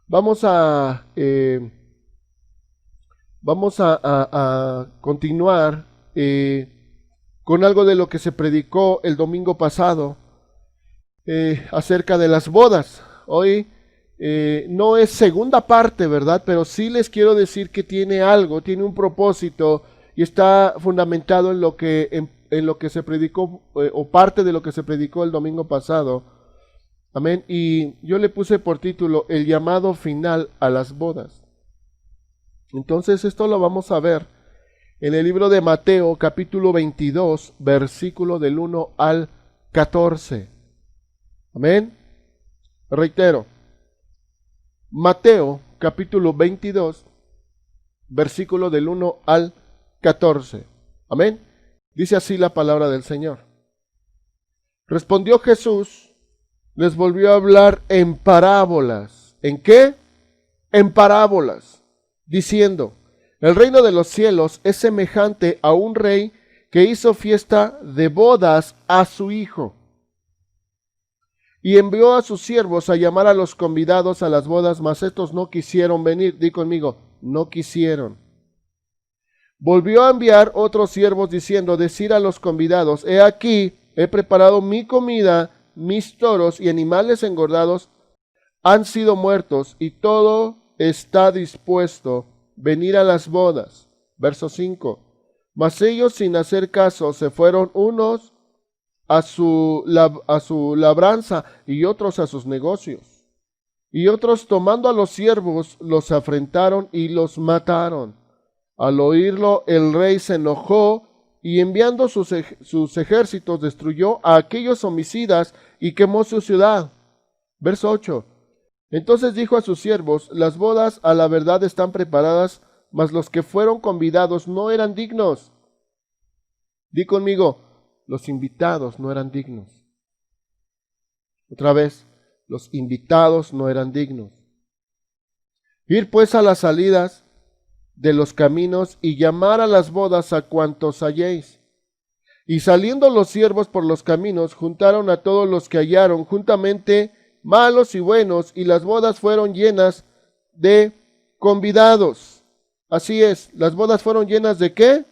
Vamos a, vamos a continuar con algo de lo que se predicó el domingo pasado acerca de las bodas. Hoy no es segunda parte, ¿verdad? Pero sí les quiero decir que tiene algo, tiene un propósito y está fundamentado en lo que se predicó o parte de lo que se predicó el domingo pasado. Amén. Y yo le puse por título el llamado final a las bodas. Entonces esto lo vamos a ver en el libro de Mateo capítulo 22, versículo del 1 al 14. Amén. Reitero, Mateo capítulo 22, versículo del 1 al 14. Amén. Dice así la palabra del Señor. Respondió Jesús, les volvió a hablar en parábolas. ¿En qué? En parábolas, diciendo, el reino de los cielos es semejante a un rey que hizo fiesta de bodas a su hijo. Y envió a sus siervos a llamar a los convidados a las bodas, mas estos no quisieron venir. Di conmigo, no quisieron. Volvió a enviar otros siervos diciendo, decir a los convidados, he aquí, he preparado mi comida, mis toros y animales engordados han sido muertos y todo está dispuesto, venir a las bodas. Verso 5. Mas ellos sin hacer caso se fueron unos a su labranza y otros a sus negocios. Y otros tomando a los siervos los afrentaron y los mataron. Al oírlo el rey se enojó y enviando sus ejércitos destruyó a aquellos homicidas y quemó su ciudad. Verso 8. Entonces dijo a sus siervos, las bodas a la verdad están preparadas, mas los que fueron convidados no eran dignos. Di conmigo, los invitados no eran dignos. Otra vez, los invitados no eran dignos. Ir pues a las salidas de los caminos y llamar a las bodas a cuantos halléis. Y saliendo los siervos por los caminos, juntaron a todos los que hallaron, juntamente malos y buenos, y las bodas fueron llenas de convidados. Así es, las bodas fueron llenas ¿de qué?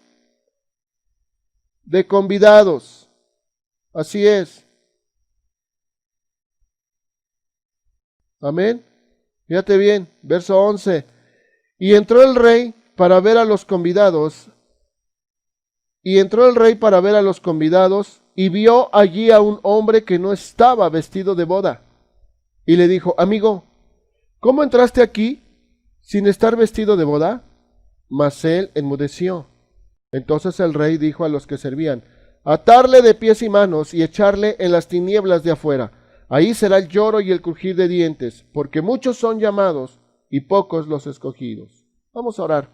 De convidados. Así es. Amén. Fíjate bien, verso 11. Y entró el rey para ver a los convidados. Y entró el rey para ver a los convidados y vio allí a un hombre que no estaba vestido de boda. Y le dijo, amigo, ¿cómo entraste aquí sin estar vestido de boda? Mas él enmudeció. Entonces el rey dijo a los que servían, atarle de pies y manos y echarle en las tinieblas de afuera. Ahí será el lloro y el crujir de dientes, porque muchos son llamados y pocos los escogidos. Vamos a orar.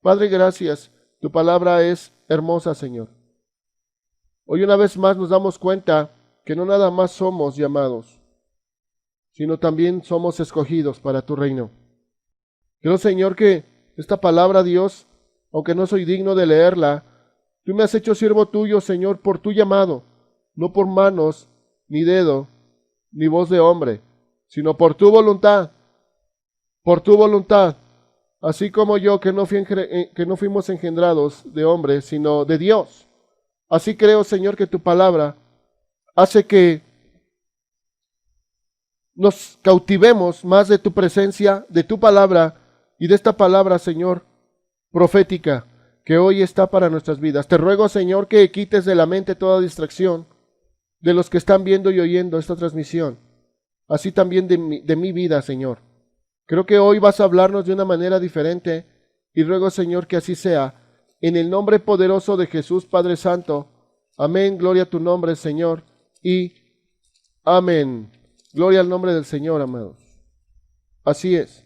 Padre, gracias. Tu palabra es hermosa, Señor. Hoy una vez más nos damos cuenta que no nada más somos llamados, sino también somos escogidos para tu reino. Quiero, Señor, que esta palabra, Dios, aunque no soy digno de leerla, tú me has hecho siervo tuyo, Señor, por tu llamado, no por manos, ni dedo, ni voz de hombre, sino por tu voluntad, así como yo que no fuimos engendrados de hombre, sino de Dios. Así creo, Señor, que tu palabra hace que nos cautivemos más de tu presencia, de tu palabra y de esta palabra, Señor, profética, que hoy está para nuestras vidas. Te ruego, Señor, que quites de la mente toda distracción de los que están viendo y oyendo esta transmisión, así también de mi vida, Señor. Creo que hoy vas a hablarnos de una manera diferente y ruego, Señor, que así sea. En el nombre poderoso de Jesús, Padre Santo. Amén. Gloria a tu nombre, Señor. Y amén. Gloria al nombre del Señor, amados. Así es.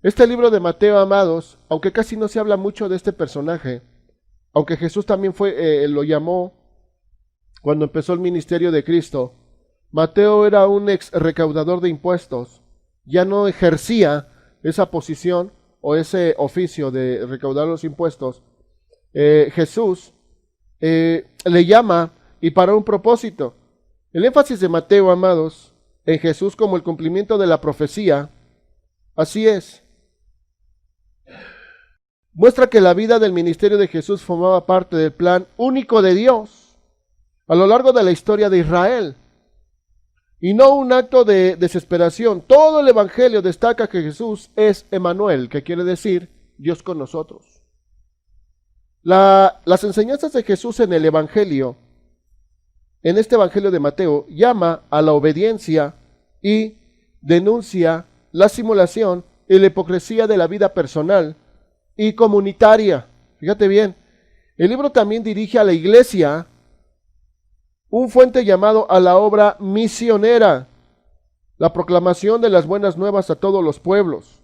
Este libro de Mateo, amados, aunque casi no se habla mucho de este personaje, aunque Jesús también lo llamó cuando empezó el ministerio de Cristo, Mateo era un ex recaudador de impuestos, ya no ejercía esa posición o ese oficio de recaudar los impuestos. Jesús le llama y para un propósito. El énfasis de Mateo, amados, en Jesús como el cumplimiento de la profecía, así es. Muestra que la vida del ministerio de Jesús formaba parte del plan único de Dios a lo largo de la historia de Israel, y no un acto de desesperación. Todo el Evangelio destaca que Jesús es Emmanuel, que quiere decir Dios con nosotros. Las enseñanzas de Jesús en el Evangelio, en este Evangelio de Mateo, llama a la obediencia y denuncia la simulación y la hipocresía de la vida personal y comunitaria. Fíjate bien, el libro también dirige a la iglesia un fuerte llamado a la obra misionera, la proclamación de las buenas nuevas a todos los pueblos.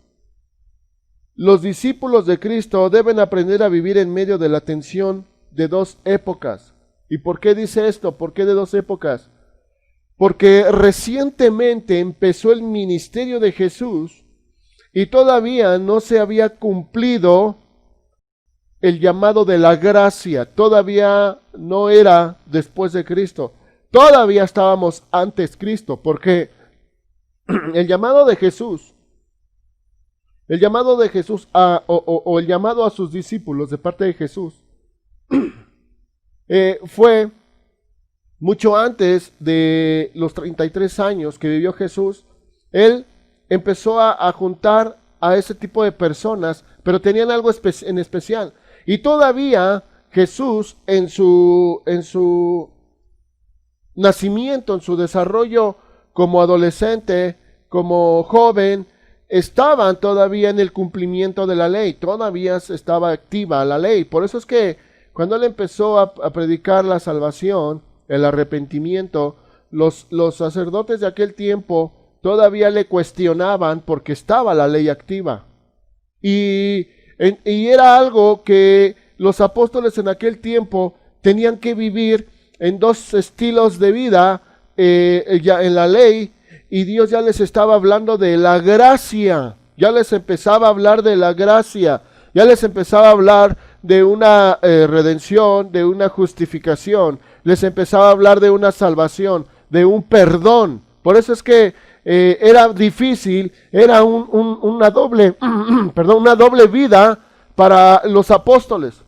Los discípulos de Cristo deben aprender a vivir en medio de la tensión de dos épocas. ¿Y por qué dice esto? ¿Por qué de dos épocas? Porque recientemente empezó el ministerio de Jesús y todavía no se había cumplido el llamado de la gracia. Todavía no era después de Cristo. Todavía estábamos antes Cristo, porque el llamado de Jesús, o el llamado a sus discípulos de parte de Jesús, fue mucho antes de los 33 años que vivió Jesús. Él empezó a juntar a ese tipo de personas, pero tenían algo en especial. Y todavía Jesús en su nacimiento, en su desarrollo como adolescente, como joven, estaban todavía en el cumplimiento de la ley, todavía estaba activa la ley. Por eso es que cuando él empezó a predicar la salvación, el arrepentimiento, los sacerdotes de aquel tiempo todavía le cuestionaban porque estaba la ley activa. Y era algo que los apóstoles en aquel tiempo tenían que vivir en dos estilos de vida, ya en la ley, y Dios ya les estaba hablando de la gracia, ya les empezaba a hablar de la gracia, ya les empezaba a hablar de una redención, de una justificación, les empezaba a hablar de una salvación, de un perdón. Por eso es que era difícil, era una doble vida para los apóstoles.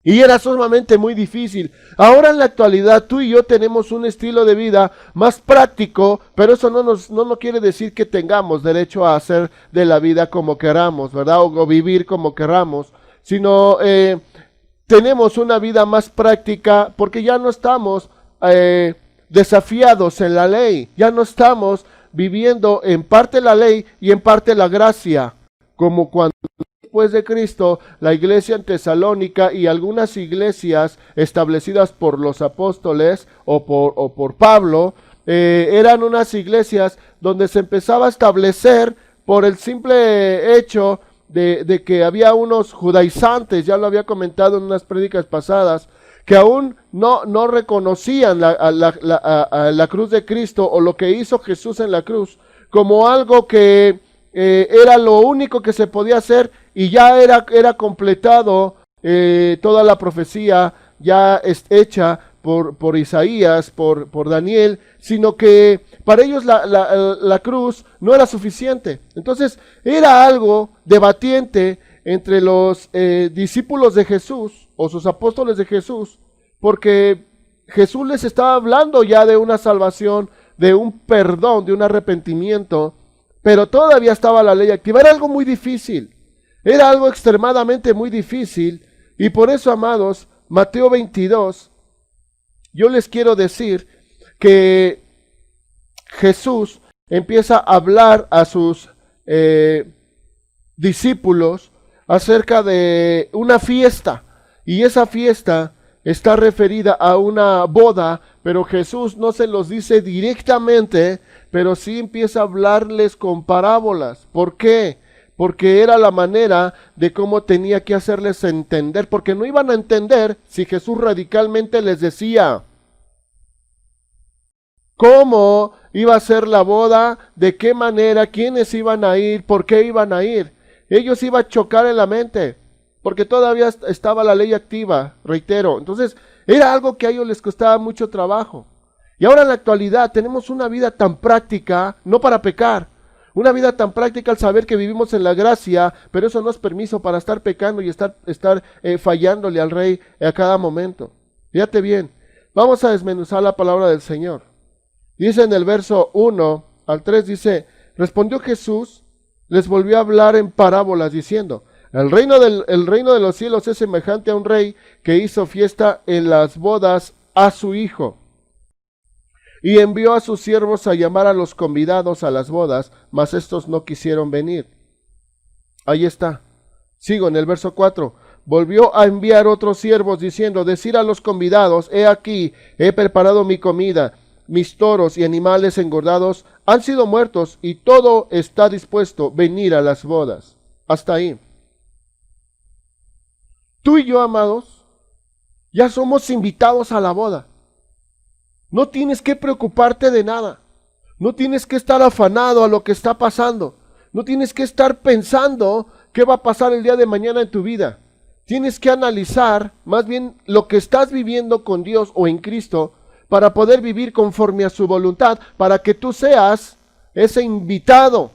Y era sumamente muy difícil. Ahora en la actualidad tú y yo tenemos un estilo de vida más práctico, pero eso no quiere decir que tengamos derecho a hacer de la vida como queramos, ¿verdad? O vivir como queramos, sino tenemos una vida más práctica porque ya no estamos desafiados en la ley, ya no estamos viviendo en parte la ley y en parte la gracia, como cuando después de Cristo, la iglesia en Tesalónica y algunas iglesias establecidas por los apóstoles o por Pablo, eran unas iglesias donde se empezaba a establecer por el simple hecho de que había unos judaizantes, ya lo había comentado en unas prédicas pasadas, que aún no reconocían la cruz de Cristo o lo que hizo Jesús en la cruz como algo que era lo único que se podía hacer y ya era completado toda la profecía ya hecha por Isaías, por Daniel, sino que para ellos la cruz no era suficiente. Entonces era algo debatiente entre los discípulos de Jesús o sus apóstoles de Jesús, porque Jesús les estaba hablando ya de una salvación, de un perdón, de un arrepentimiento, pero todavía estaba la ley activa. Era algo muy difícil, era algo extremadamente muy difícil, y por eso, amados, Mateo 22, yo les quiero decir que Jesús empieza a hablar a sus discípulos acerca de una fiesta, y esa fiesta está referida a una boda, pero Jesús no se los dice directamente, pero sí empieza a hablarles con parábolas. ¿Por qué? Porque era la manera de cómo tenía que hacerles entender, porque no iban a entender si Jesús radicalmente les decía cómo iba a ser la boda, de qué manera, quiénes iban a ir, por qué iban a ir. Ellos iban a chocar en la mente, porque todavía estaba la ley activa, reitero. Entonces, era algo que a ellos les costaba mucho trabajo. Y ahora en la actualidad tenemos una vida tan práctica, no para pecar, una vida tan práctica al saber que vivimos en la gracia, pero eso no es permiso para estar pecando y estar fallándole al Rey a cada momento. Fíjate bien, vamos a desmenuzar la palabra del Señor. Dice en el verso 1 al 3, dice, respondió Jesús, les volvió a hablar en parábolas diciendo, el reino de los cielos es semejante a un rey que hizo fiesta en las bodas a su hijo. Y envió a sus siervos a llamar a los convidados a las bodas, mas estos no quisieron venir. Ahí está. Sigo en el verso 4. Volvió a enviar otros siervos diciendo, decir a los convidados, he aquí, he preparado mi comida, mis toros y animales engordados han sido muertos y todo está dispuesto, venir a las bodas. Hasta ahí. Tú y yo, amados, ya somos invitados a la boda. No tienes que preocuparte de nada. No tienes que estar afanado a lo que está pasando. No tienes que estar pensando qué va a pasar el día de mañana en tu vida. Tienes que analizar más bien lo que estás viviendo con Dios o en Cristo para poder vivir conforme a su voluntad, para que tú seas ese invitado.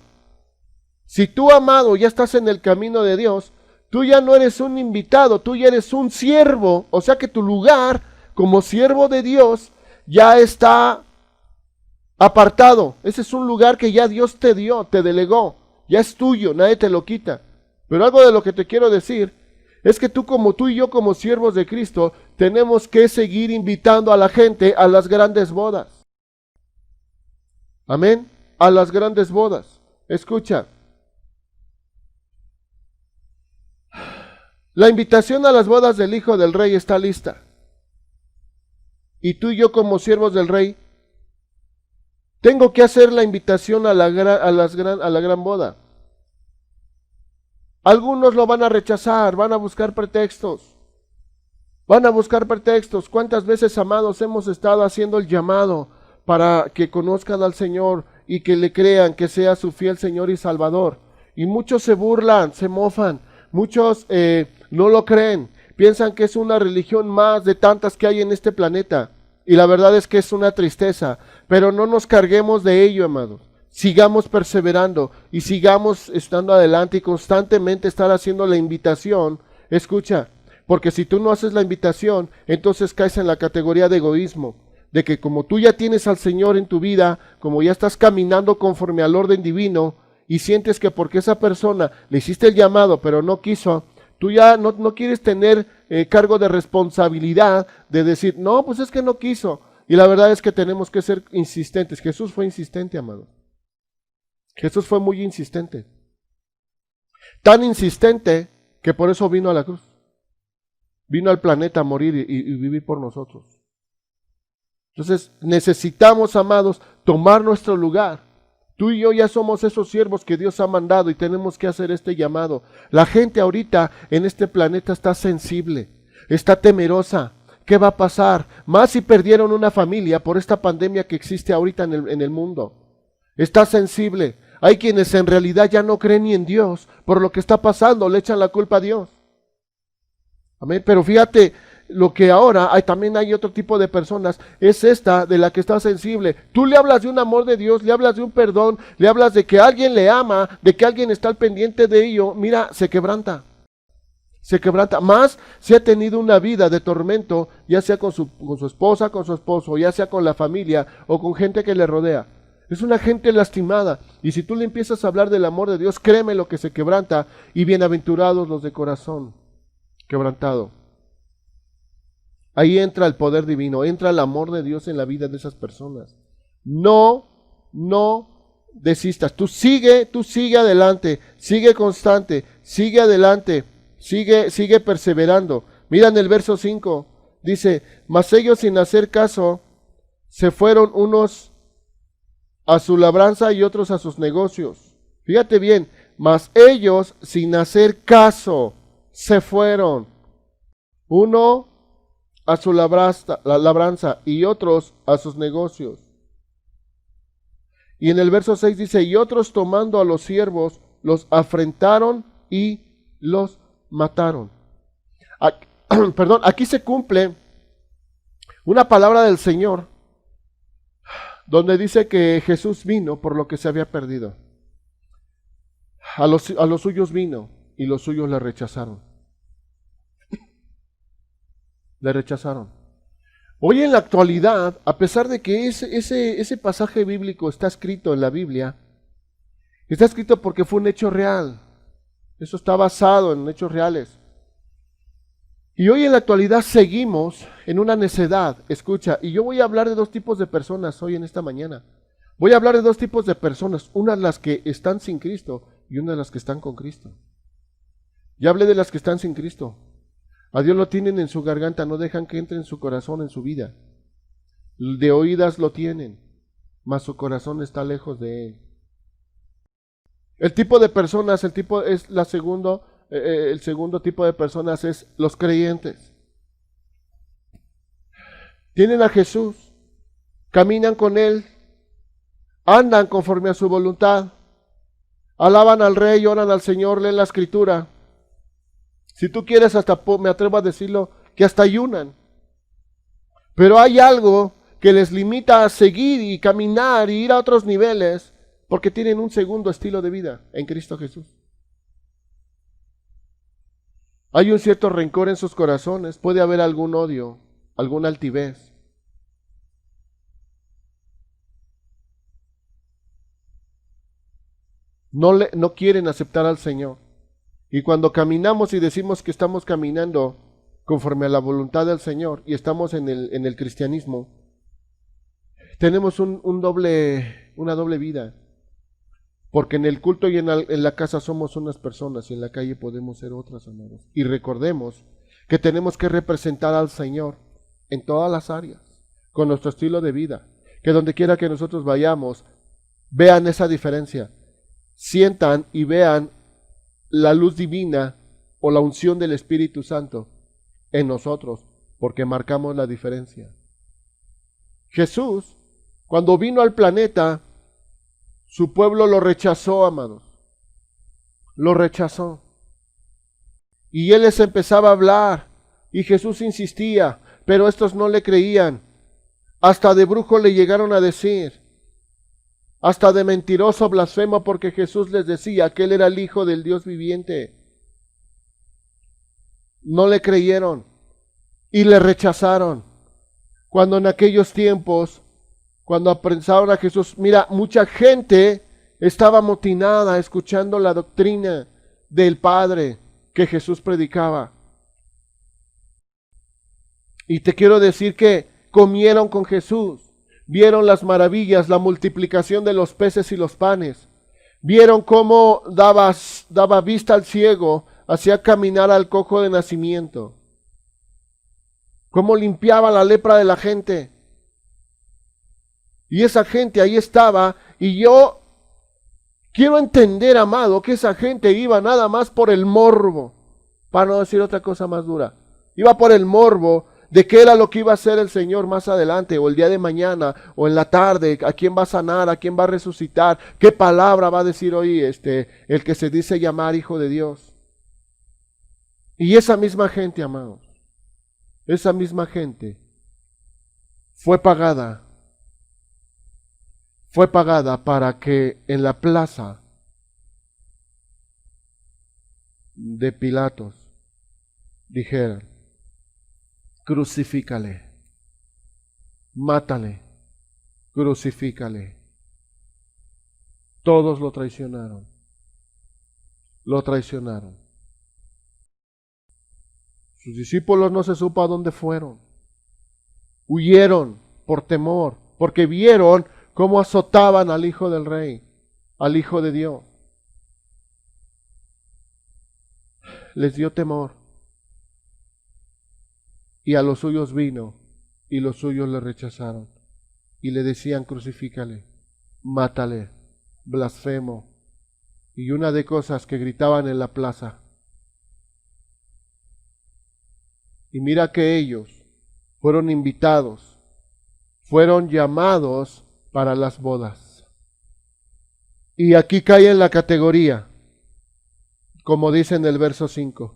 Si tú, amado, ya estás en el camino de Dios, tú ya no eres un invitado, tú ya eres un siervo. O sea que tu lugar como siervo de Dios ya está apartado. Ese es un lugar que ya Dios te dio, te delegó. Ya es tuyo, nadie te lo quita. Pero algo de lo que te quiero decir es que tú y yo como siervos de Cristo tenemos que seguir invitando a la gente a las grandes bodas. Amén. A las grandes bodas. Escucha. La invitación a las bodas del Hijo del Rey está lista. Y tú y yo como siervos del Rey, tengo que hacer la invitación a la gran boda. Algunos lo van a rechazar, van a buscar pretextos. ¿Cuántas veces, amados, hemos estado haciendo el llamado para que conozcan al Señor y que le crean que sea su fiel Señor y Salvador? Y muchos se burlan, se mofan, muchos no lo creen. Piensan que es una religión más de tantas que hay en este planeta. Y la verdad es que es una tristeza. Pero no nos carguemos de ello, amados. Sigamos perseverando y sigamos estando adelante y constantemente estar haciendo la invitación. Escucha, porque si tú no haces la invitación, entonces caes en la categoría de egoísmo. De que como tú ya tienes al Señor en tu vida, como ya estás caminando conforme al orden divino, y sientes que porque esa persona le hiciste el llamado pero no quiso, tú ya no quieres tener cargo de responsabilidad de decir, no, pues es que no quiso. Y la verdad es que tenemos que ser insistentes. Jesús fue insistente, amado. Jesús fue muy insistente. Tan insistente que por eso vino a la cruz. Vino al planeta a morir y vivir por nosotros. Entonces necesitamos, amados, tomar nuestro lugar. Tú y yo ya somos esos siervos que Dios ha mandado y tenemos que hacer este llamado. La gente ahorita en este planeta está sensible, está temerosa. ¿Qué va a pasar? Más si perdieron una familia por esta pandemia que existe ahorita en el mundo. Está sensible. Hay quienes en realidad ya no creen ni en Dios por lo que está pasando, le echan la culpa a Dios. Amén. Pero fíjate, lo que ahora también hay otro tipo de personas, es esta de la que está sensible. Tú le hablas de un amor de Dios, le hablas de un perdón, le hablas de que alguien le ama, de que alguien está al pendiente de ello, mira, se quebranta. Se quebranta. Más si ha tenido una vida de tormento, ya sea con su esposa, con su esposo, ya sea con la familia o con gente que le rodea. Es una gente lastimada. Y si tú le empiezas a hablar del amor de Dios, créeme lo que se quebranta. Y bienaventurados los de corazón quebrantado. Ahí entra el poder divino, entra el amor de Dios en la vida de esas personas. No desistas. Tú sigue adelante, sigue constante, sigue adelante, sigue perseverando. Mira en el verso 5, dice, mas ellos sin hacer caso, se fueron unos a su labranza y otros a sus negocios. Fíjate bien, mas ellos sin hacer caso, se fueron. Uno a su labranza y otros a sus negocios. Y en el verso 6 dice, y otros tomando a los siervos, los afrentaron y los mataron. Aquí se cumple una palabra del Señor donde dice que Jesús vino por lo que se había perdido. A los suyos vino y los suyos le rechazaron. Le rechazaron. Hoy en la actualidad, a pesar de que ese pasaje bíblico está escrito en la Biblia, está escrito porque fue un hecho real. Eso está basado en hechos reales. Y hoy en la actualidad seguimos en una necedad. Escucha, y yo voy a hablar de dos tipos de personas hoy en esta mañana. Voy a hablar de dos tipos de personas. Una las que están sin Cristo y una las que están con Cristo. Ya hablé de las que están sin Cristo. A Dios lo tienen en su garganta, no dejan que entre en su corazón, en su vida. De oídas lo tienen, mas su corazón está lejos de Él. El tipo de personas, el segundo tipo de personas es los creyentes. Tienen a Jesús, caminan con Él, andan conforme a su voluntad, alaban al Rey, oran al Señor, leen la Escritura. Si tú quieres, hasta me atrevo a decirlo, que hasta ayunan. Pero hay algo que les limita a seguir y caminar y ir a otros niveles, porque tienen un segundo estilo de vida en Cristo Jesús. Hay un cierto rencor en sus corazones, puede haber algún odio, alguna altivez. No quieren aceptar al Señor. Y cuando caminamos y decimos que estamos caminando conforme a la voluntad del Señor y estamos en el cristianismo, tenemos una doble vida. Porque en el culto y en la casa somos unas personas y en la calle podemos ser otras, amados. Y recordemos que tenemos que representar al Señor en todas las áreas, con nuestro estilo de vida. Que donde quiera que nosotros vayamos, vean esa diferencia. Sientan y vean la luz divina o la unción del Espíritu Santo en nosotros, porque marcamos la diferencia. Jesús, cuando vino al planeta, su pueblo lo rechazó, amados. Lo rechazó. Y Él les empezaba a hablar, y Jesús insistía, pero estos no le creían. Hasta de brujo le llegaron a decir, hasta de mentiroso, blasfemo, porque Jesús les decía que Él era el Hijo del Dios viviente. No le creyeron y le rechazaron. Cuando en aquellos tiempos, cuando apresaron a Jesús, mira, mucha gente estaba amotinada escuchando la doctrina del Padre que Jesús predicaba. Y te quiero decir que comieron con Jesús. Vieron las maravillas, la multiplicación de los peces y los panes. Vieron cómo daba vista al ciego, hacía caminar al cojo de nacimiento. Cómo limpiaba la lepra de la gente. Y esa gente ahí estaba, y yo quiero entender, amado, que esa gente iba nada más por el morbo, para no decir otra cosa más dura. Iba por el morbo de qué era lo que iba a hacer el Señor más adelante, o el día de mañana, o en la tarde, a quién va a sanar, a quién va a resucitar, qué palabra va a decir hoy el que se dice llamar Hijo de Dios. Y esa misma gente, amados, esa misma gente fue pagada para que en la plaza de Pilatos dijeran, crucifícale, mátale, crucifícale. Todos lo traicionaron. Lo traicionaron. Sus discípulos no se supo a dónde fueron. Huyeron por temor, porque vieron cómo azotaban al Hijo del Rey, al Hijo de Dios. Les dio temor. Y a los suyos vino, y los suyos le rechazaron. Y le decían, crucifícale, mátale, blasfemo. Y una de cosas que gritaban en la plaza. Y mira que ellos fueron invitados, fueron llamados para las bodas. Y aquí cae en la categoría, como dice en el verso 5.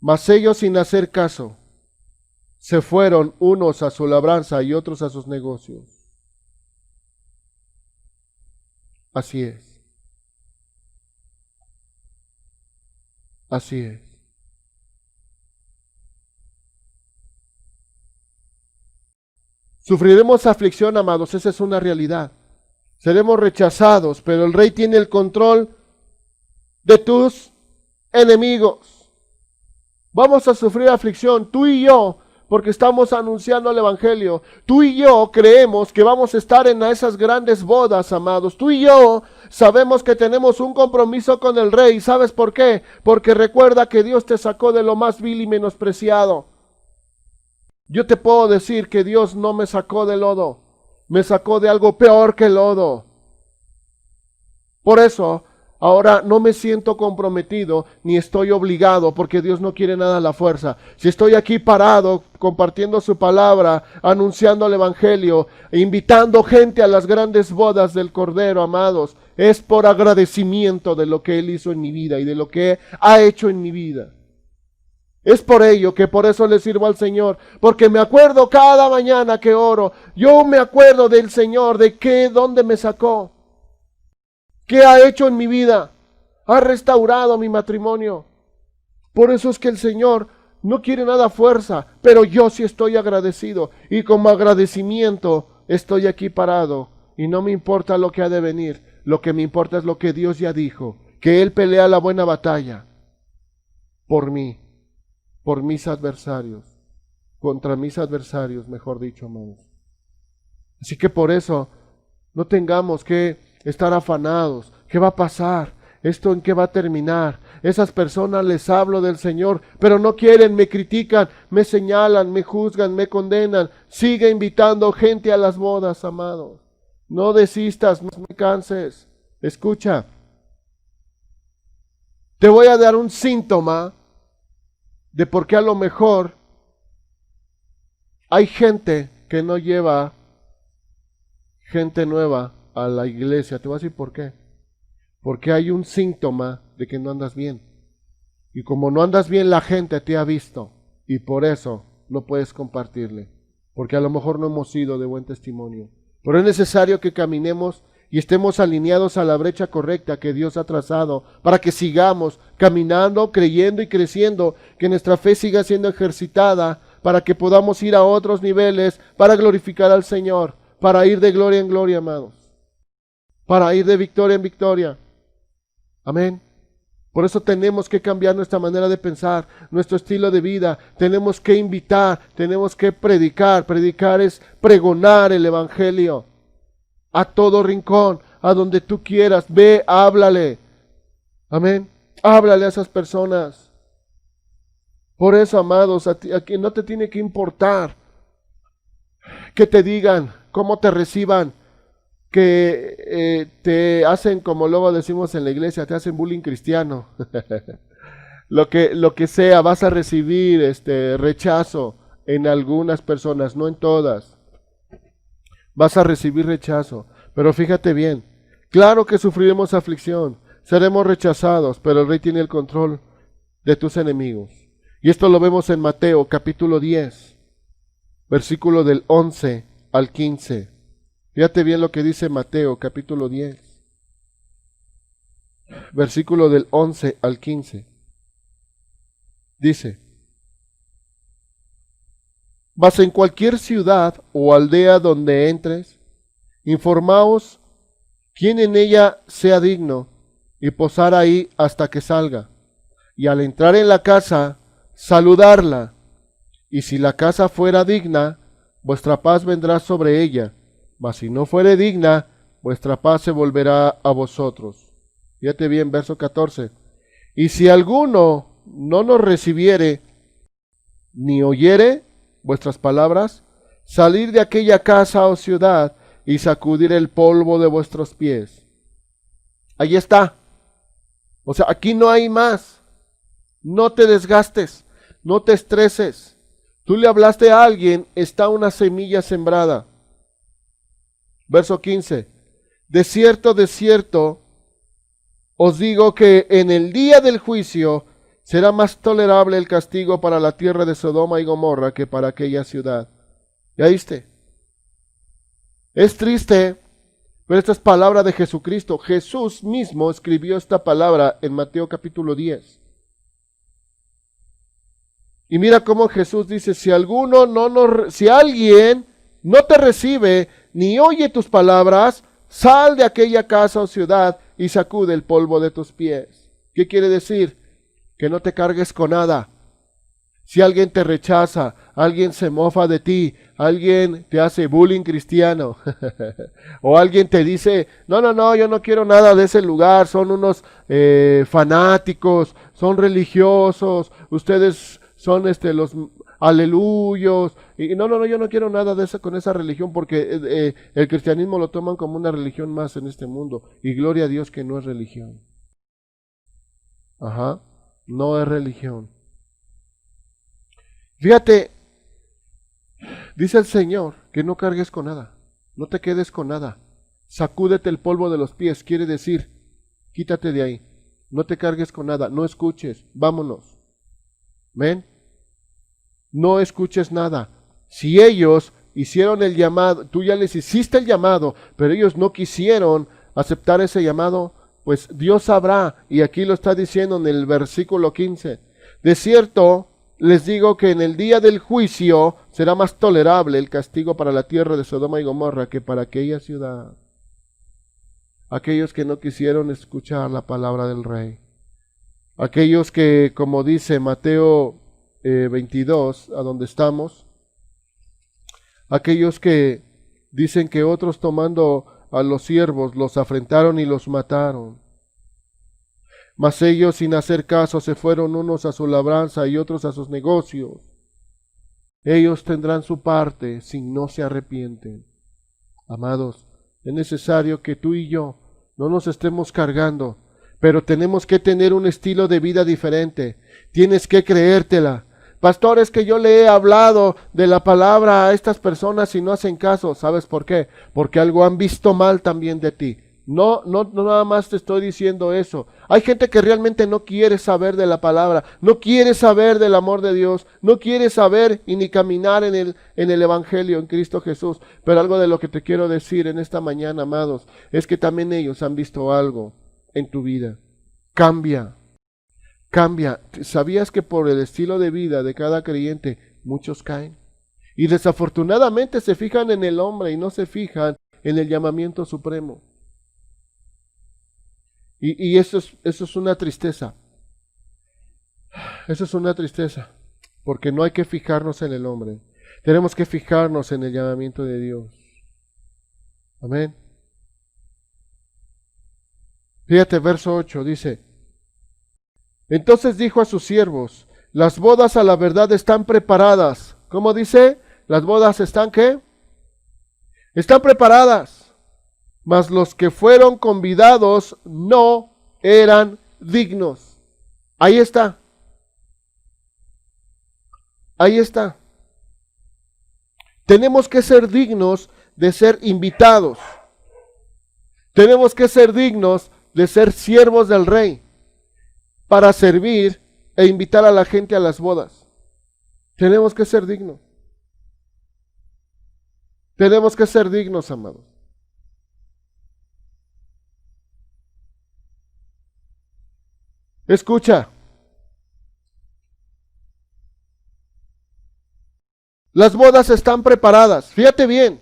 Mas ellos, sin hacer caso, se fueron unos a su labranza y otros a sus negocios. Así es. Así es. Sufriremos aflicción, amados, esa es una realidad. Seremos rechazados, pero el Rey tiene el control de tus enemigos. Vamos a sufrir aflicción, tú y yo, porque estamos anunciando el Evangelio. Tú y yo creemos que vamos a estar en esas grandes bodas, amados. Tú y yo sabemos que tenemos un compromiso con el Rey. ¿Sabes por qué? Porque recuerda que Dios te sacó de lo más vil y menospreciado. Yo te puedo decir que Dios no me sacó del lodo, me sacó de algo peor que el lodo. Por eso, ahora no me siento comprometido ni estoy obligado, porque Dios no quiere nada a la fuerza. Si estoy aquí parado, compartiendo su palabra, anunciando el Evangelio, e invitando gente a las grandes bodas del Cordero, amados, es por agradecimiento de lo que Él hizo en mi vida y de lo que ha hecho en mi vida. Es por ello que por eso le sirvo al Señor, porque me acuerdo cada mañana que oro, yo me acuerdo del Señor, de qué, dónde me sacó, qué ha hecho en mi vida, ha restaurado mi matrimonio. Por eso es que el Señor no quiere nada a fuerza, pero yo sí estoy agradecido y como agradecimiento estoy aquí parado y no me importa lo que ha de venir, lo que me importa es lo que Dios ya dijo, que Él pelea la buena batalla por mí. Por mis adversarios, contra mis adversarios, mejor dicho, amados. Así que por eso no tengamos que estar afanados. ¿Qué va a pasar? ¿Esto en qué va a terminar? Esas personas les hablo del Señor, pero no quieren, me critican, me señalan, me juzgan, me condenan. Sigue invitando gente a las bodas, amados. No desistas, no me canses. Escucha, te voy a dar un síntoma de por qué a lo mejor hay gente que no lleva gente nueva a la iglesia. Te voy a decir por qué. Porque hay un síntoma de que no andas bien. Y como no andas bien, la gente te ha visto. Y por eso no puedes compartirle. Porque a lo mejor no hemos sido de buen testimonio. Pero es necesario que caminemos y estemos alineados a la brecha correcta que Dios ha trazado para que sigamos caminando, creyendo y creciendo, que nuestra fe siga siendo ejercitada para que podamos ir a otros niveles para glorificar al Señor, para ir de gloria en gloria, amados, para ir de victoria en victoria. Amén. Por eso tenemos que cambiar nuestra manera de pensar, nuestro estilo de vida. Tenemos que invitar, tenemos que predicar. Predicar es pregonar el Evangelio a todo rincón, a donde tú quieras. Ve, háblale. Amén. Háblale a esas personas. Por eso, amados, a quien no te tiene que importar que te digan, cómo te reciban, que te hacen, como luego decimos en la iglesia, te hacen bullying cristiano. lo que sea, vas a recibir rechazo en algunas personas, no en todas. Vas a recibir rechazo, pero fíjate bien, claro que sufriremos aflicción, seremos rechazados, pero el Rey tiene el control de tus enemigos. Y esto lo vemos en Mateo capítulo 10, versículo del 11 al 15. Fíjate bien lo que dice Mateo capítulo 10, versículo del 11 al 15. Dice: Mas en cualquier ciudad o aldea donde entres, informaos quién en ella sea digno, y posar ahí hasta que salga. Y al entrar en la casa, saludarla. Y si la casa fuera digna, vuestra paz vendrá sobre ella. Mas si no fuere digna, vuestra paz se volverá a vosotros. Fíjate bien, verso 14. Y si alguno no nos recibiere, ni oyere vuestras palabras, salir de aquella casa o ciudad y sacudir el polvo de vuestros pies. Ahí está. O sea, aquí no hay más. No te desgastes, no te estreses. Tú le hablaste a alguien, está una semilla sembrada. Verso 15. De cierto, os digo que en el día del juicio será más tolerable el castigo para la tierra de Sodoma y Gomorra que para aquella ciudad. ¿Ya viste? Es triste Pero esta es palabra de Jesucristo. Jesús mismo escribió esta palabra en Mateo capítulo 10. Y mira cómo Jesús dice, si alguien no te recibe ni oye tus palabras, sal de aquella casa o ciudad y sacude el polvo de tus pies. ¿Qué quiere decir? Que no te cargues con nada. Si alguien te rechaza, alguien se mofa de ti, alguien te hace bullying cristiano, o alguien te dice, no, yo no quiero nada de ese lugar, son unos fanáticos, son religiosos, ustedes son los aleluyos, y no, yo no quiero nada de eso con esa religión, porque el cristianismo lo toman como una religión más en este mundo, y gloria a Dios que no es religión. No es religión. Fíjate, dice el Señor que no cargues con nada, no te quedes con nada, sacúdete el polvo de los pies, quiere decir, quítate de ahí, no te cargues con nada, no escuches, vámonos. ¿Ven? No escuches nada. Si ellos hicieron el llamado, tú ya les hiciste el llamado, pero ellos no quisieron aceptar ese llamado, pues Dios sabrá, y aquí lo está diciendo en el versículo 15, de cierto, les digo que en el día del juicio será más tolerable el castigo para la tierra de Sodoma y Gomorra que para aquella ciudad. Aquellos que no quisieron escuchar la palabra del Rey. Aquellos que, como dice Mateo 22, a donde estamos, aquellos que dicen que otros tomando a los siervos los afrentaron y los mataron. Mas ellos sin hacer caso se fueron unos a su labranza y otros a sus negocios. Ellos tendrán su parte si no se arrepienten. Amados, es necesario que tú y yo no nos estemos cargando, pero tenemos que tener un estilo de vida diferente. Tienes que creértela. Pastor, es que yo le he hablado de la palabra a estas personas y no hacen caso. ¿Sabes por qué? Porque algo han visto mal también de ti. No nada más te estoy diciendo eso. Hay gente que realmente no quiere saber de la palabra, no quiere saber del amor de Dios, no quiere saber y ni caminar en el Evangelio, en Cristo Jesús. Pero algo de lo que te quiero decir en esta mañana, amados, es que también ellos han visto algo en tu vida. Cambia. ¿Sabías que por el estilo de vida de cada creyente muchos caen? Y desafortunadamente se fijan en el hombre y no se fijan en el llamamiento supremo. Y eso es una tristeza. Eso es una tristeza. Porque no hay que fijarnos en el hombre. Tenemos que fijarnos en el llamamiento de Dios. Amén. Fíjate, verso 8 dice: entonces dijo a sus siervos, las bodas a la verdad están preparadas. ¿Cómo dice? Las bodas están ¿qué? Están preparadas. Mas los que fueron convidados no eran dignos. Ahí está. Ahí está. Tenemos que ser dignos de ser invitados. Tenemos que ser dignos de ser siervos del Rey para servir e invitar a la gente a las bodas. Tenemos que ser dignos. Tenemos que ser dignos, amados. Escucha. Las bodas están preparadas. Fíjate bien.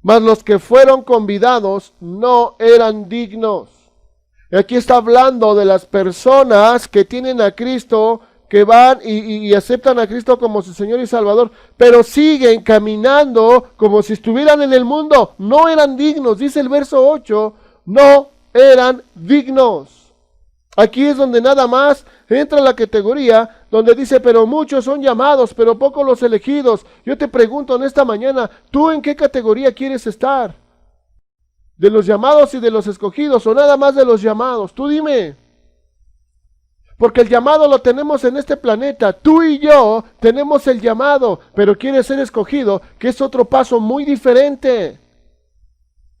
Mas los que fueron convidados no eran dignos. Aquí está hablando de las personas que tienen a Cristo, que van y aceptan a Cristo como su Señor y Salvador, pero siguen caminando como si estuvieran en el mundo. No eran dignos. Dice el verso 8, no eran dignos. Aquí es donde nada más entra la categoría donde dice, pero muchos son llamados, pero pocos los elegidos. Yo te pregunto en esta mañana, ¿tú en qué categoría quieres estar? ¿De los llamados y de los escogidos o nada más de los llamados? Tú dime. Porque el llamado lo tenemos en este planeta. Tú y yo tenemos el llamado, pero quieres ser escogido, que es otro paso muy diferente.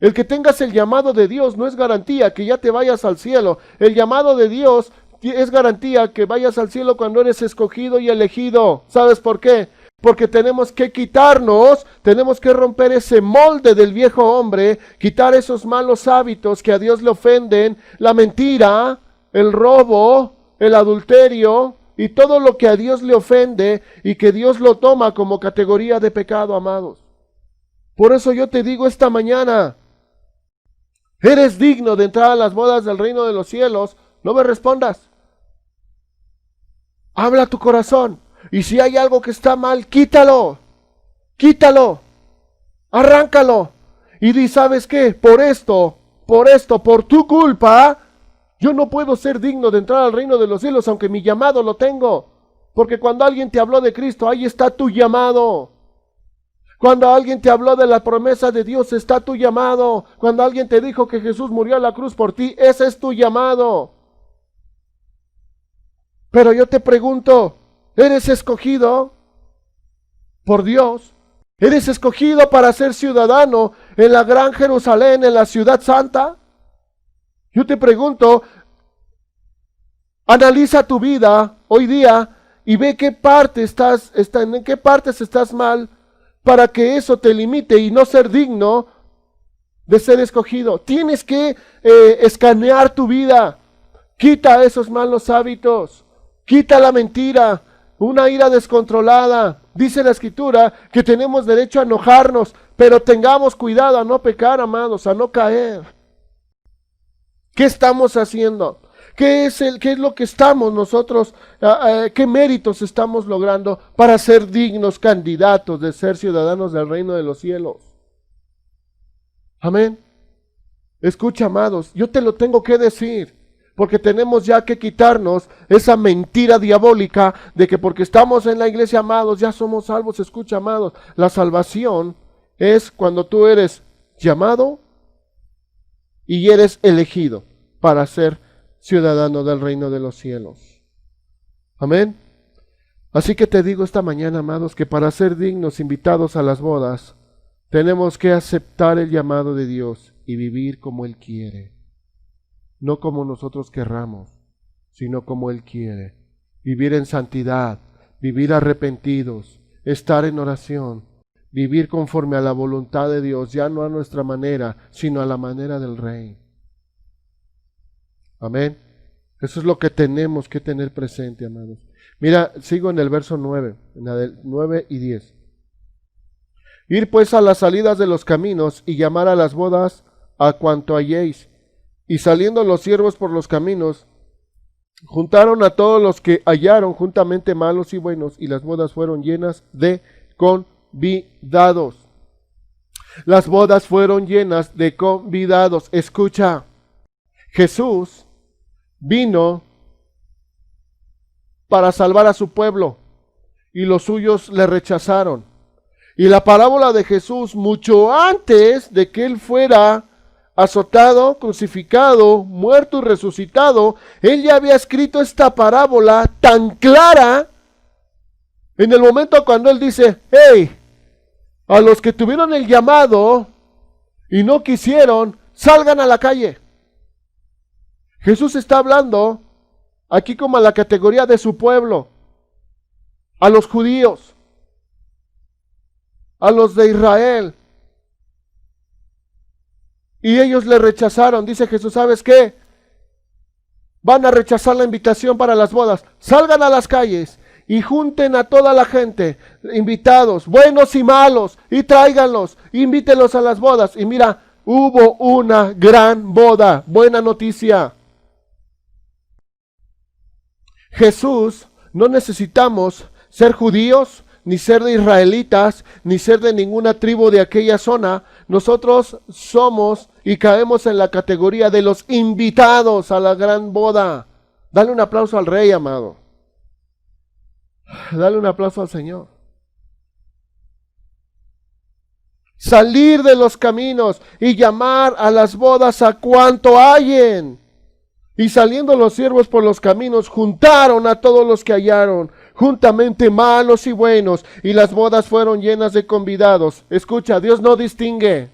El que tengas el llamado de Dios no es garantía que ya te vayas al cielo. El llamado de Dios es garantía que vayas al cielo cuando eres escogido y elegido. ¿Sabes por qué? porque tenemos que quitarnos, tenemos que romper ese molde del viejo hombre, quitar esos malos hábitos que a Dios le ofenden, la mentira, el robo, el adulterio y todo lo que a Dios le ofende y que Dios lo toma como categoría de pecado, amados. Por eso yo te digo esta mañana, eres digno de entrar a las bodas del reino de los cielos. No me respondas. Habla tu corazón. Y si hay algo que está mal, quítalo. Quítalo. Arráncalo. Y di, ¿sabes qué? Por tu culpa, yo no puedo ser digno de entrar al reino de los cielos, aunque mi llamado lo tengo. Porque cuando alguien te habló de Cristo, ahí está tu llamado. Cuando alguien te habló de la promesa de Dios, está tu llamado. Cuando alguien te dijo que Jesús murió a la cruz por ti, ese es tu llamado. Pero yo te pregunto, ¿eres escogido por Dios? ¿Eres escogido para ser ciudadano en la gran Jerusalén, en la ciudad santa? Yo te pregunto, analiza tu vida hoy día y ve en qué partes estás mal, para que eso te limite y no ser digno de ser escogido. Tienes que escanear tu vida. Quita esos malos hábitos. Quita la mentira, una ira descontrolada. Dice la Escritura que tenemos derecho a enojarnos, pero tengamos cuidado a no pecar, amados, a no caer. ¿Qué estamos haciendo? ¿Qué es lo que estamos nosotros, qué méritos estamos logrando para ser dignos candidatos de ser ciudadanos del reino de los cielos? Amén. Escucha, amados, yo te lo tengo que decir, porque tenemos ya que quitarnos esa mentira diabólica de que porque estamos en la iglesia, amados, ya somos salvos. Escucha, amados, la salvación es cuando tú eres llamado y eres elegido para ser ciudadano del reino de los cielos. Amén. Así que te digo esta mañana, amados, que para ser dignos invitados a las bodas, tenemos que aceptar el llamado de Dios y vivir como Él quiere. No como nosotros querramos, sino como Él quiere. Vivir en santidad, vivir arrepentidos, estar en oración, vivir conforme a la voluntad de Dios, ya no a nuestra manera, sino a la manera del Rey. Amén. Eso es lo que tenemos que tener presente, amados. Mira, sigo en el verso 9, en el 9 y 10. Ir pues a las salidas de los caminos y llamar a las bodas a cuanto halléis. Y saliendo los siervos por los caminos, juntaron a todos los que hallaron juntamente malos y buenos, y las bodas fueron llenas de convidados. Las bodas fueron llenas de convidados. Escucha, Jesús vino para salvar a su pueblo y los suyos le rechazaron. Y la parábola de Jesús, mucho antes de que Él fuera azotado, crucificado, muerto y resucitado, Él ya había escrito esta parábola tan clara en el momento cuando Él dice, hey, a los que tuvieron el llamado y no quisieron, salgan a la calle. Jesús está hablando aquí como a la categoría de su pueblo, a los judíos, a los de Israel. Y ellos le rechazaron. Dice Jesús, ¿sabes qué? Van a rechazar la invitación para las bodas. Salgan a las calles y junten a toda la gente, invitados, buenos y malos, y tráiganlos, invítenlos a las bodas. Y mira, hubo una gran boda. Buena noticia. Jesús, no necesitamos ser judíos, ni ser de israelitas, ni ser de ninguna tribu de aquella zona. Nosotros somos y caemos en la categoría de los invitados a la gran boda. Dale un aplauso al Rey, amado. Dale un aplauso al Señor. Salir de los caminos y llamar a las bodas a cuanto hallen. Y saliendo los siervos por los caminos, juntaron a todos los que hallaron, juntamente malos y buenos, y las bodas fueron llenas de convidados. Escucha, Dios no distingue.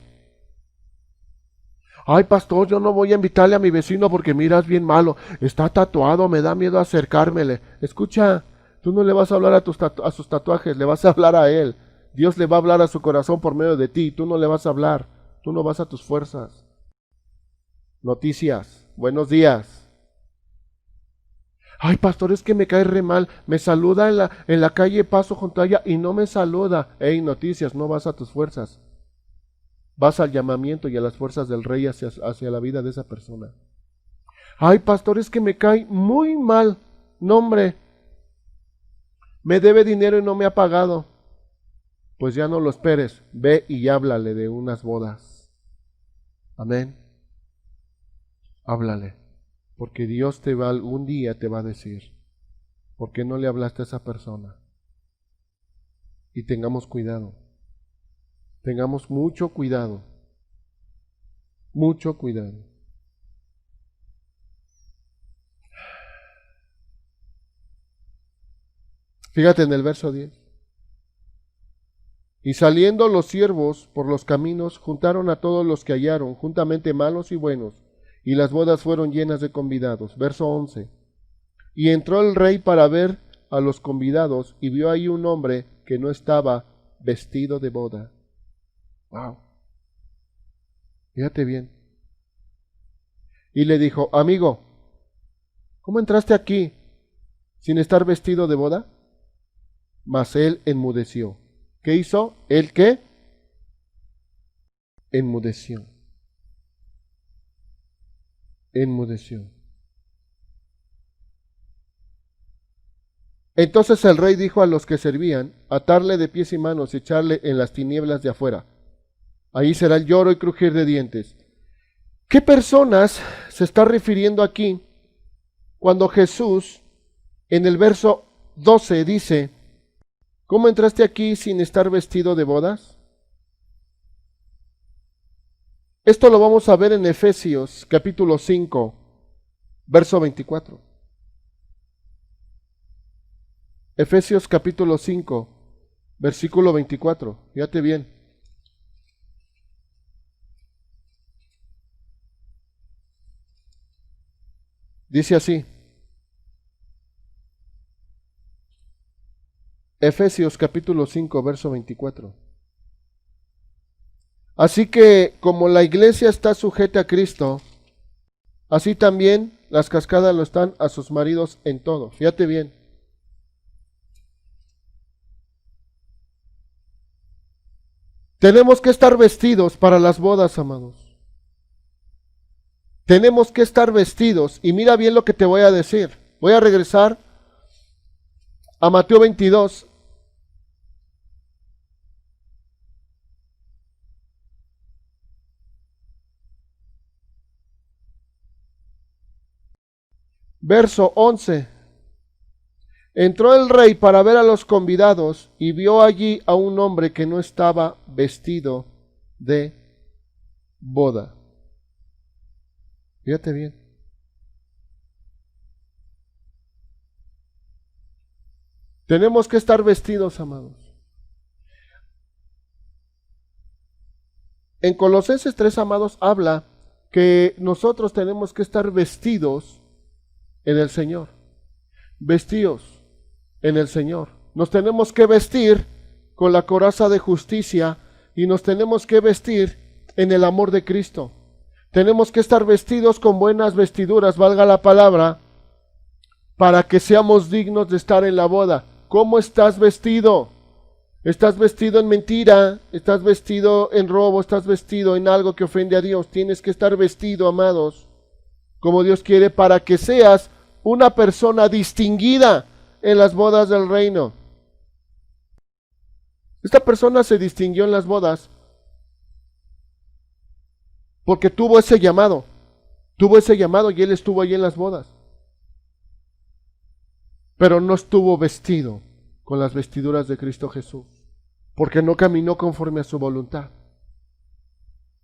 Ay, pastor, yo no voy a invitarle a mi vecino porque mira, es bien malo, está tatuado, me da miedo acercármele. Escucha, Tú no le vas a hablar a sus tatuajes, le vas a hablar a Él. Dios le va a hablar a su corazón por medio de ti. Tú no le vas a hablar. Tú no vas a tus fuerzas. Noticias. Buenos días. Ay, pastor, es que me cae re mal. Me saluda en la calle, paso junto a ella y no me saluda. Ey, noticias, no vas a tus fuerzas. Vas al llamamiento y a las fuerzas del Rey hacia la vida de esa persona. Ay, pastor, es que me cae muy mal. No, hombre. Me debe dinero y no me ha pagado. Pues ya no lo esperes. Ve y háblale de unas bodas. Amén. Háblale. Porque Dios algún día te va a decir, ¿por qué no le hablaste a esa persona? Y tengamos cuidado. Tengamos mucho cuidado. Mucho cuidado. Fíjate en el verso 10. Y saliendo los siervos por los caminos, juntaron a todos los que hallaron, juntamente malos y buenos, y las bodas fueron llenas de convidados. Verso 11. Y entró el rey para ver a los convidados, y vio ahí un hombre que no estaba vestido de boda. Wow. Fíjate bien. Y le dijo, amigo, ¿cómo entraste aquí sin estar vestido de boda? Mas él enmudeció. ¿Qué hizo? ¿El qué? Enmudeció. Enmudeció. Entonces el rey dijo a los que servían, atarle de pies y manos y echarle en las tinieblas de afuera. Ahí será el lloro y crujir de dientes. ¿Qué personas se está refiriendo aquí cuando Jesús en el verso 12 dice, ¿cómo entraste aquí sin estar vestido de bodas? Esto lo vamos a ver en Efesios capítulo 5, verso 24. Efesios capítulo 5, versículo 24. Fíjate bien. Dice así. Efesios capítulo 5, verso 24. Así que como la iglesia está sujeta a Cristo, así también las cascadas lo están a sus maridos en todo. Fíjate bien. Tenemos que estar vestidos para las bodas, amados. Tenemos que estar vestidos. Y mira bien lo que te voy a decir. Voy a regresar a Mateo 22. Verso 11. Entró el rey para ver a los convidados y vio allí a un hombre que no estaba vestido de boda. Fíjate bien. Tenemos que estar vestidos, amados. En Colosenses 3, amados, habla que nosotros tenemos que estar vestidos en el Señor. Vestidos en el Señor. Nos tenemos que vestir con la coraza de justicia y nos tenemos que vestir en el amor de Cristo. Tenemos que estar vestidos con buenas vestiduras, valga la palabra, para que seamos dignos de estar en la boda. ¿Cómo estás vestido? ¿Estás vestido en mentira? ¿Estás vestido en robo? ¿Estás vestido en algo que ofende a Dios? Tienes que estar vestido, amados, como Dios quiere, para que seas una persona distinguida en las bodas del reino. Esta persona se distinguió en las bodas porque tuvo ese llamado y él estuvo allí en las bodas. Pero no estuvo vestido con las vestiduras de Cristo Jesús, porque no caminó conforme a su voluntad.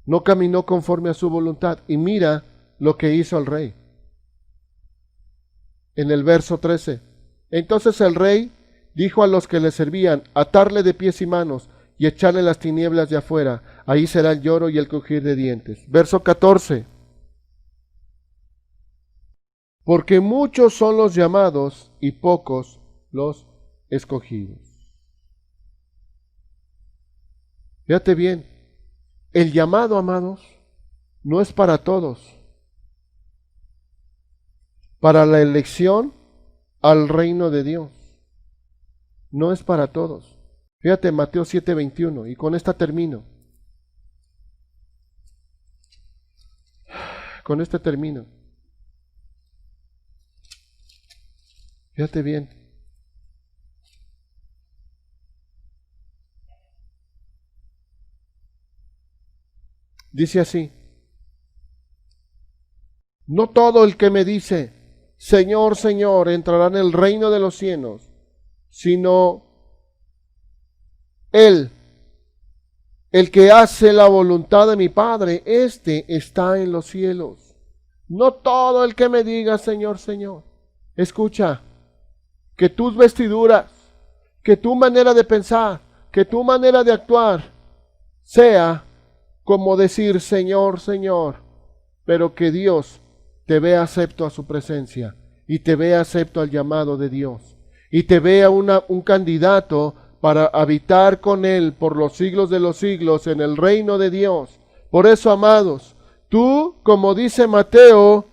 No caminó conforme a su voluntad. Y mira lo que hizo el rey. En el verso 13. Entonces el rey dijo a los que le servían, atarle de pies y manos y echarle las tinieblas de afuera. Ahí será el lloro y el crujir de dientes. Verso 14. Porque muchos son los llamados y pocos los escogidos. Fíjate bien, el llamado, amados, no es para todos. Para la elección al reino de Dios. No es para todos. Fíjate, Mateo 7:21, y con esta termino. Con esta termino. Fíjate bien. Dice así: no todo el que me dice, Señor, Señor, entrará en el reino de los cielos, sino el que hace la voluntad de mi Padre, este está en los cielos. No todo el que me diga, Señor, Señor. Escucha, que tus vestiduras, que tu manera de pensar, que tu manera de actuar sea como decir, Señor, Señor, pero que Dios te vea acepto a su presencia y te vea acepto al llamado de Dios y te vea un candidato para habitar con Él por los siglos de los siglos en el reino de Dios. Por eso, amados, tú, como dice Mateo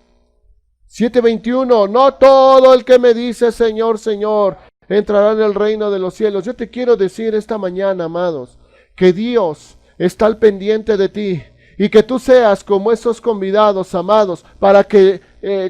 7:21, no todo el que me dice Señor, Señor, entrará en el reino de los cielos. Yo te quiero decir esta mañana, amados, que Dios está al pendiente de ti y que tú seas como esos convidados, amados, para que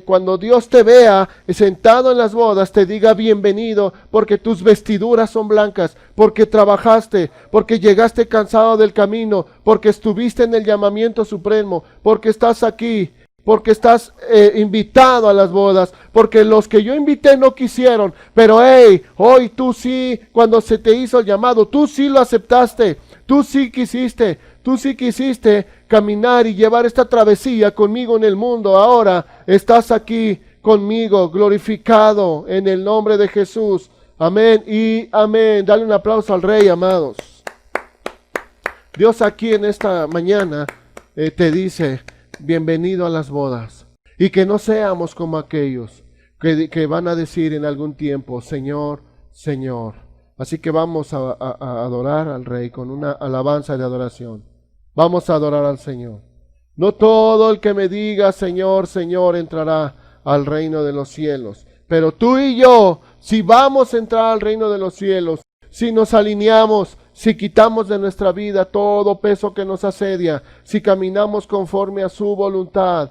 cuando Dios te vea sentado en las bodas, te diga bienvenido, porque tus vestiduras son blancas, porque trabajaste, porque llegaste cansado del camino, porque estuviste en el llamamiento supremo, porque estás aquí, porque estás invitado a las bodas, porque los que yo invité no quisieron, pero hey, hoy tú sí, cuando se te hizo el llamado, tú sí lo aceptaste, tú sí quisiste caminar y llevar esta travesía conmigo en el mundo. Ahora estás aquí conmigo, glorificado en el nombre de Jesús. Amén y amén. Dale un aplauso al Rey, amados. Dios aquí en esta mañana te dice, bienvenido a las bodas. Y que no seamos como aquellos que van a decir en algún tiempo, Señor, Señor. Así que vamos a adorar al Rey con una alabanza de adoración. Vamos a adorar al Señor. No todo el que me diga Señor, Señor entrará al reino de los cielos. Pero tú y yo, si vamos a entrar al reino de los cielos, si nos alineamos, si quitamos de nuestra vida todo peso que nos asedia, si caminamos conforme a su voluntad,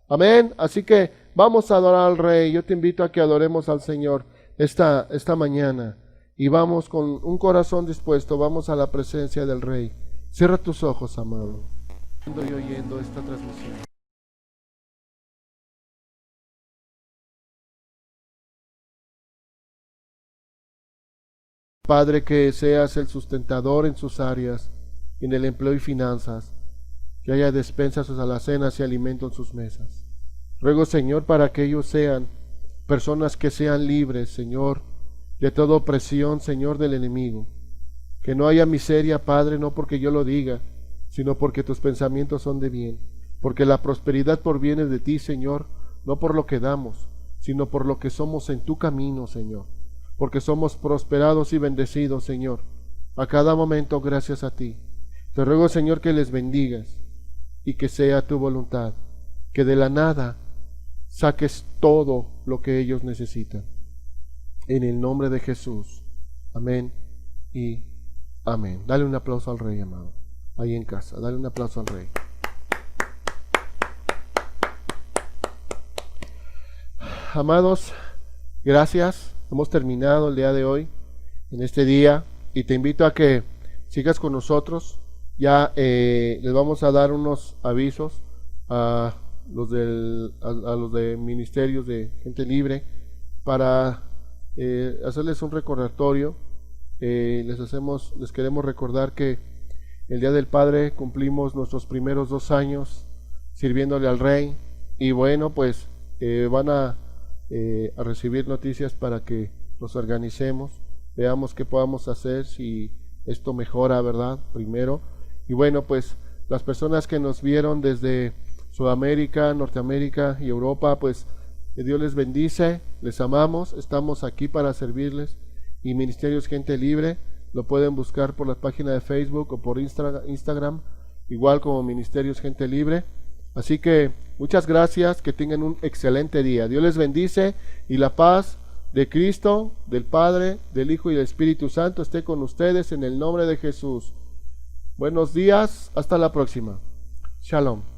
Amén. Así que vamos a adorar al Rey. Yo te invito a que adoremos al Señor esta mañana. Y vamos con un corazón dispuesto, vamos a la presencia del Rey. Cierra tus ojos, amado. Estoy oyendo esta transmisión. Padre, que seas el sustentador en sus áreas, en el empleo y finanzas, que haya despensas sus alacenas y alimento en sus mesas. Ruego, Señor, para que ellos sean personas que sean libres, Señor, de toda opresión, Señor, del enemigo. Que no haya miseria, Padre, no porque yo lo diga, sino porque tus pensamientos son de bien. Porque la prosperidad proviene de ti, Señor, no por lo que damos, sino por lo que somos en tu camino, Señor. Porque somos prosperados y bendecidos, Señor, a cada momento gracias a ti. Te ruego, Señor, que les bendigas y que sea tu voluntad, que de la nada saques todo lo que ellos necesitan. En el nombre de Jesús. Amén y amén. Dale un aplauso al Rey, amado. Ahí en casa, dale un aplauso al Rey. Amados, gracias. Hemos terminado el día de hoy, en este día, y te invito a que sigas con nosotros. Ya les vamos a dar unos avisos a los de ministerios de gente libre para hacerles un recordatorio. Les queremos recordar que el Día del Padre cumplimos nuestros primeros 2 años sirviéndole al Rey, y bueno, pues van a recibir noticias para que nos organicemos, veamos qué podamos hacer, si esto mejora, ¿verdad? Primero. Y bueno, pues las personas que nos vieron desde Sudamérica, Norteamérica y Europa, pues Que Dios les bendice, les amamos, estamos aquí para servirles. Y Ministerios Gente Libre lo pueden buscar por la página de Facebook o por Instagram, igual como Ministerios Gente Libre. Así que muchas gracias, que tengan un excelente día. Dios les bendice y la paz de Cristo, del Padre, del Hijo y del Espíritu Santo esté con ustedes en el nombre de Jesús. Buenos días, hasta la próxima. Shalom.